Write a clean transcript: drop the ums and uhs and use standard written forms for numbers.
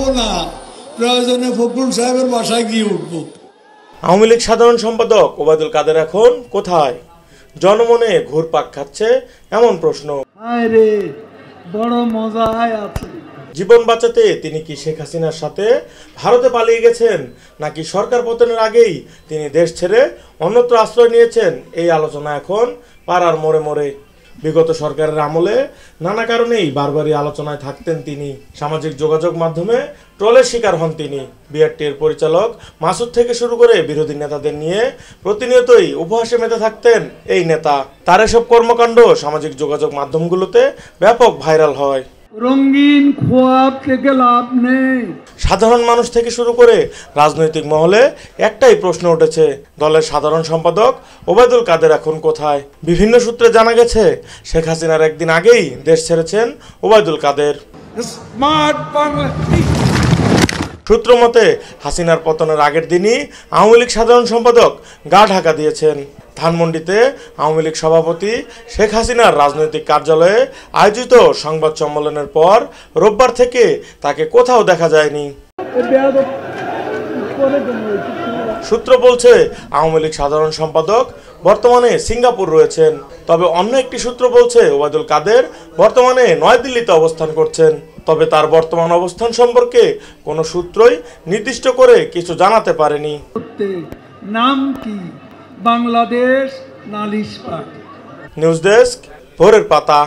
উঠবো না, প্রয়োজনে ফখরুল সাহেবের বাসায় গিয়ে উঠবো। আওয়ামী লীগ সাধারণ সম্পাদক ওবায়দুল কাদের এখন কোথায়? জনমনে ঘুরপাক খাচ্ছে এমন প্রশ্ন। আরে বড় মজায় আছে। জীবন বাঁচাতে তিনি কি শেখ হাসিনার সাথে ভারতে পালিয়ে গেছেন, নাকি সরকার পতনের আগেই তিনি দেশ ছেড়ে অন্যত্র আশ্রয় নিয়েছেন? এই আলোচনা এখন পাড়ার মোড়ে মোড়ে। বিগত সরকারের আমলে নানা কারণেই বারবারই আলোচনায় থাকতেন তিনি। সামাজিক যোগাযোগ মাধ্যমে ট্রলের শিকার হন তিনি। বিআরটির পরিচালক মাসুদ থেকে শুরু করে বিরোধী নেতাদের নিয়ে প্রতিনিয়তই উপহাসে মেতে থাকতেন এই নেতা। তার এসব কর্মকাণ্ড সামাজিক যোগাযোগ মাধ্যমগুলোতে ব্যাপক ভাইরাল হয়। রঙিন খোয়াব থেকে লাভ নেই। সাধারণ মানুষ থেকে শুরু করে রাজনৈতিক মহলে একটাই প্রশ্ন উঠেছে, দলের সাধারণ সম্পাদক ওবায়দুল কাদের এখন কোথায়? বিভিন্ন সূত্রে জানা গেছে শেখ হাসিনার একদিন আগেই দেশ ছেড়েছেন ওবায়দুল কাদের। সূত্র মতে হাসিনার পতনের আগের দিনই আওয়ামী লীগ সাধারণ সম্পাদক গা ঢাকা দিয়েছেন। ধানমন্ডিতে আওয়ামী লীগ সভাপতি শেখ হাসিনার রাজনৈতিক কার্যালয়ে আয়োজিত সংবাদ সম্মেলনের পর রোববার থেকে তাকে কোথাও দেখা যায়নি। সূত্র বলছে আওয়ামী লীগ সাধারণ সম্পাদক বর্তমানে সিঙ্গাপুর রয়েছেন। তবে অন্য একটি সূত্র বলছে ওবায়দুল কাদের বর্তমানে নয়াদিল্লিতে অবস্থান করছেন। তবে তার বর্তমান অবস্থান সম্পর্কে কোনো সূত্রই নির্দিষ্ট করে কিছু জানাতে পারেনি। নাম কি? বাংলাদেশ নালিশ পার্টি। নিউজ ডেস্ক, ভোরের পাতা।